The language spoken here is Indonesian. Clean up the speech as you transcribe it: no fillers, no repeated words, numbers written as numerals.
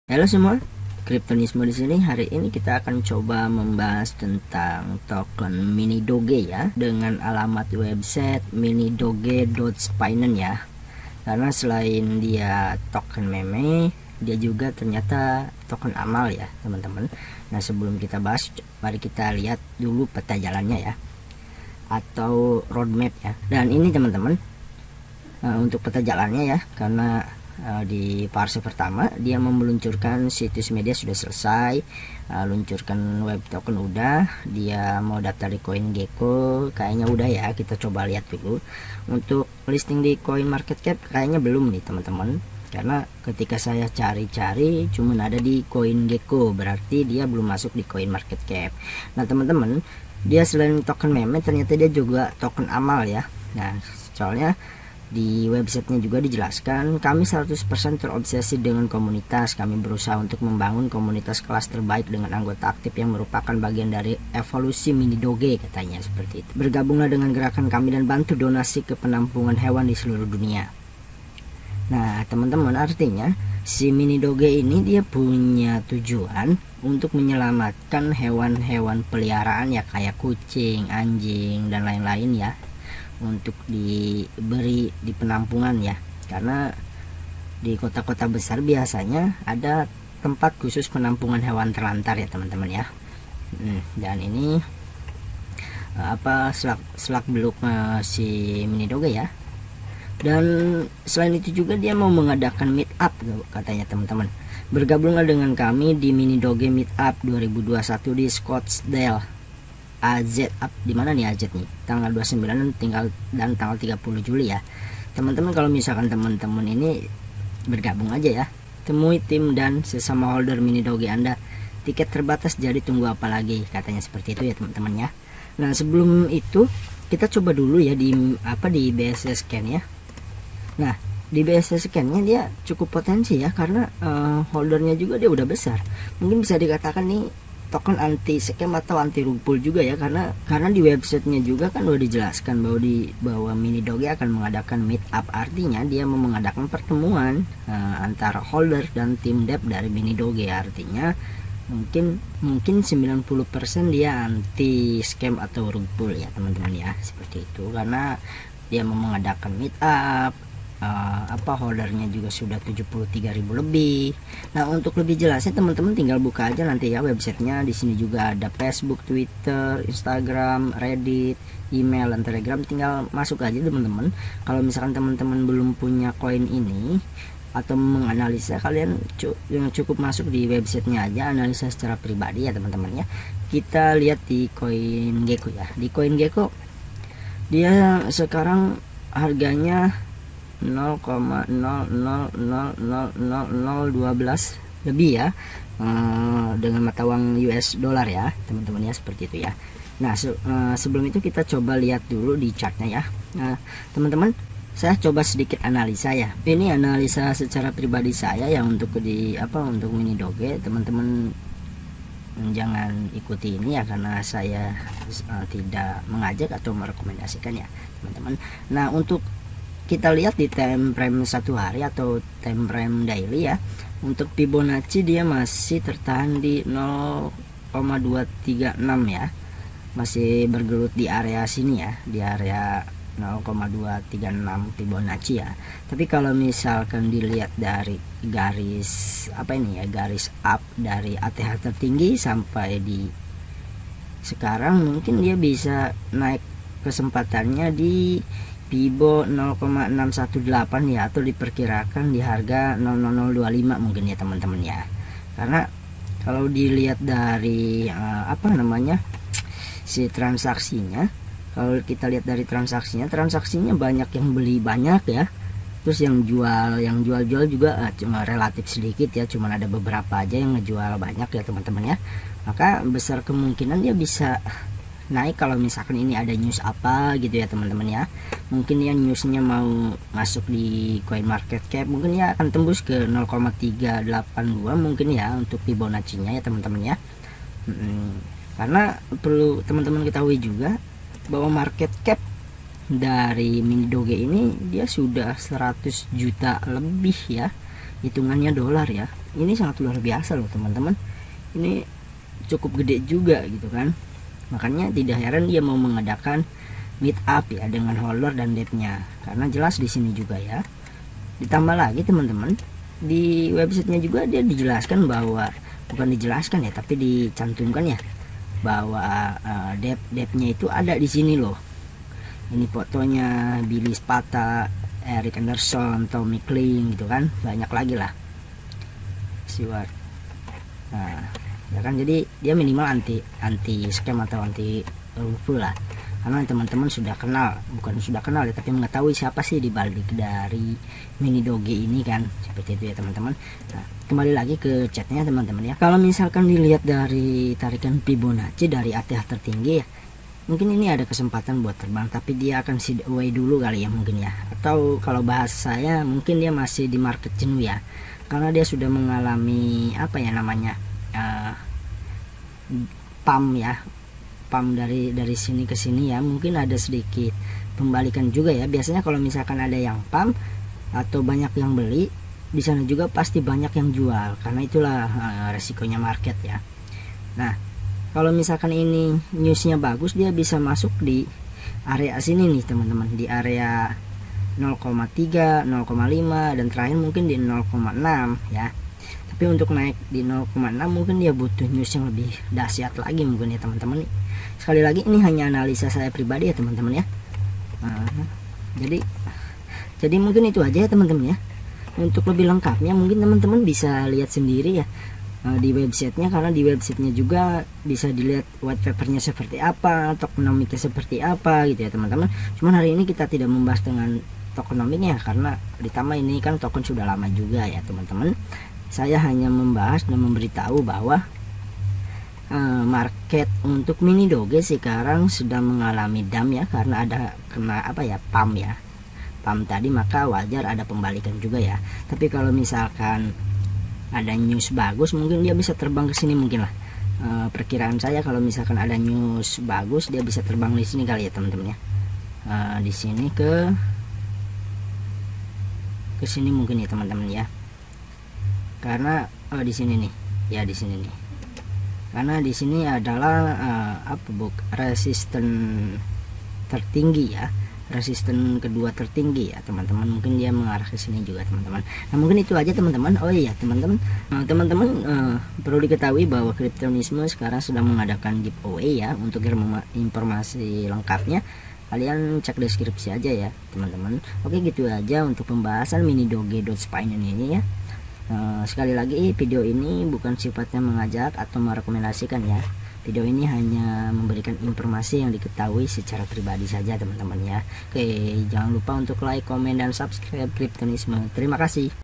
Halo semua, Kriptonisme di sini. Hari ini kita akan coba membahas tentang token mini doge ya, dengan alamat website minidoge.spinen ya. Karena selain dia token meme, dia juga ternyata token amal ya, teman-teman. Nah, sebelum kita bahas, mari kita lihat dulu peta jalannya ya, atau roadmap ya. Dan ini teman-teman, untuk peta jalannya ya, karena di fase pertama dia meluncurkan situs media sudah selesai, luncurkan web token udah, dia mau daftar di CoinGecko kayaknya udah ya. Kita coba lihat dulu. Untuk listing di CoinMarketCap kayaknya belum nih teman-teman, karena ketika saya cari-cari cuman ada di CoinGecko, berarti dia belum masuk di CoinMarketCap. Nah teman-teman, dia selain token meme ternyata dia juga token amal ya. Nah soalnya di websitenya juga dijelaskan, kami 100% terobsesi dengan komunitas. Kami berusaha untuk membangun komunitas kelas terbaik dengan anggota aktif yang merupakan bagian dari evolusi mini doge, katanya seperti itu. Bergabunglah dengan gerakan kami dan bantu donasi ke penampungan hewan di seluruh dunia. Nah teman-teman, artinya si mini doge ini dia punya tujuan untuk menyelamatkan hewan-hewan peliharaan ya, kayak kucing, anjing, dan lain-lain ya, untuk diberi di penampungan ya. Karena di kota-kota besar biasanya ada tempat khusus penampungan hewan terlantar ya teman-teman ya. Dan ini selak beluk si mini doge ya. Dan selain itu juga dia mau mengadakan meet up katanya teman-teman. Bergabunglah dengan kami di mini doge meet up 2021 di Scottsdale. AZ up di mana nih AZ nih, tanggal 29 dan tanggal 30 Juli ya teman-teman. Kalau misalkan teman-teman ini bergabung aja ya, temui tim dan sesama holder mini doge Anda. Tiket terbatas, jadi tunggu apa lagi, katanya seperti itu ya teman-teman ya. Nah sebelum itu kita coba dulu ya di BSC scan ya. Nah di BSC scan nya dia cukup potensi ya, karena holdernya juga dia udah besar. Mungkin bisa dikatakan nih token anti scam atau anti rug pull juga ya, karena di websitenya juga kan udah dijelaskan bahwa mini doge akan mengadakan meet up. Artinya dia mau mengadakan pertemuan antara holder dan tim dev dari mini doge. Artinya mungkin 90% dia anti scam atau rug pull ya teman-teman ya, seperti itu. Karena dia mau mengadakan meet up, holdernya juga sudah 73.000 lebih. Nah untuk lebih jelasnya teman-teman tinggal buka aja nanti ya websitenya. Di sini juga ada Facebook, Twitter, Instagram, Reddit, email, dan Telegram. Tinggal masuk aja teman-teman. Kalau misalkan teman-teman belum punya koin ini atau menganalisa, kalian cukup masuk di websitenya aja, analisa secara pribadi ya teman-teman ya. Kita lihat di CoinGecko ya. Di CoinGecko dia sekarang harganya 0,00000012 lebih ya, dengan mata uang US dollar ya teman-teman ya, seperti itu ya. Nah sebelum itu kita coba lihat dulu di chartnya ya. Nah teman-teman, saya coba sedikit analisa ya. Ini analisa secara pribadi saya ya, untuk untuk mini doge. Teman-teman jangan ikuti ini ya, karena saya tidak mengajak atau merekomendasikan ya teman-teman. Nah untuk kita lihat di time frame 1 hari atau time frame daily ya, untuk Fibonacci dia masih tertahan di 0,236 ya, masih bergelut di area sini ya, di area 0,236 Fibonacci ya. Tapi kalau misalkan dilihat dari garis garis up dari ATH tertinggi sampai di sekarang, mungkin dia bisa naik kesempatannya di Fibo 0,618 ya, atau diperkirakan di harga 00025 mungkin ya teman-teman ya. Karena kalau dilihat dari si transaksinya, kalau kita lihat dari transaksinya banyak yang beli banyak ya, terus yang jual juga cuma relatif sedikit ya, cuma ada beberapa aja yang ngejual banyak ya teman-teman ya. Maka besar kemungkinan dia bisa naik kalau misalkan ini ada news apa gitu ya teman-teman ya. Mungkin ya newsnya mau masuk di CoinMarketCap, mungkin ya akan tembus ke 0,382 mungkin ya untuk Fibonacci nya ya teman-teman ya. Karena perlu teman-teman ketahui juga bahwa market cap dari mini doge ini dia sudah 100 juta lebih ya, hitungannya dolar ya. ini sangat luar biasa loh teman-teman. Ini cukup gede juga gitu kan. Makanya tidak heran dia mau mengadakan meet up ya dengan holder dan depnya, karena jelas di sini juga ya. Ditambah lagi teman-teman, di websitenya juga dia dijelaskan bahwa, bukan dijelaskan ya, tapi dicantumkan ya, bahwa depnya itu ada di sini loh. Ini fotonya Billy Spata, Eric Anderson, Tommy Kling gitu kan, banyak lagi lah. Stewart. Nah, ya kan, jadi dia minimal anti scam atau anti rusuh lah, karena teman-teman sudah kenal, bukan sudah kenal ya, tapi mengetahui siapa sih di balik dari Mini Doge ini kan, seperti itu ya teman-teman. Nah, kembali lagi ke chatnya teman-teman ya. Kalau misalkan dilihat dari tarikan Fibonacci dari ATH tertinggi ya, mungkin ini ada kesempatan buat terbang, tapi dia akan sideways dulu kali ya mungkin ya, atau kalau bahasa saya mungkin dia masih di market jenuh ya, karena dia sudah mengalami apa ya namanya, pump ya, pump dari sini ke sini ya, mungkin ada sedikit pembalikan juga ya. Biasanya kalau misalkan ada yang pump atau banyak yang beli, di sana juga pasti banyak yang jual, karena itulah resikonya market ya. Nah, kalau misalkan ini newsnya bagus, dia bisa masuk di area sini nih teman-teman, di area 0,3, 0,5 dan terakhir mungkin di 0,6 ya. Tapi untuk naik di 0,6 mungkin dia butuh news yang lebih dahsyat lagi mungkin ya teman-teman. Sekali lagi ini hanya analisa saya pribadi ya teman-teman ya. Jadi mungkin itu aja ya teman-teman ya. Untuk lebih lengkapnya mungkin teman-teman bisa lihat sendiri ya di websitenya, karena di websitenya juga bisa dilihat white papernya seperti apa, tokenomiknya seperti apa gitu ya teman-teman. Cuman hari ini kita tidak membahas dengan tokenomiknya, karena ditambah ini kan token sudah lama juga ya teman-teman. Saya hanya membahas dan memberitahu bahwa market untuk Mini Doge sekarang sedang mengalami dump ya, karena ada kena apa ya, pump ya, pump tadi, maka wajar ada pembalikan juga ya. Tapi kalau misalkan ada news bagus, mungkin dia bisa terbang ke sini mungkin lah. Perkiraan saya kalau misalkan ada news bagus, dia bisa terbang di sini kali ya teman-teman ya. Di sini ke sini mungkin ya teman-teman ya. Karena di sini nih ya, di sini nih, karena di sini adalah resisten tertinggi ya, resisten kedua tertinggi ya teman-teman. Mungkin dia mengarah ke sini juga teman-teman. Nah, mungkin itu aja teman-teman. Oh iya teman-teman, perlu diketahui bahwa Cryptonisme sekarang sedang mengadakan giveaway ya. Untuk informasi lengkapnya kalian cek deskripsi aja ya teman-teman. Oke, gitu aja untuk pembahasan Mini Doge.Spinen ini ya. Sekali lagi, video ini bukan sifatnya mengajak atau merekomendasikan ya. Video ini hanya memberikan informasi yang diketahui secara pribadi saja teman-teman ya. Oke, jangan lupa untuk like, komen, dan subscribe Cryptonisme. Terima kasih.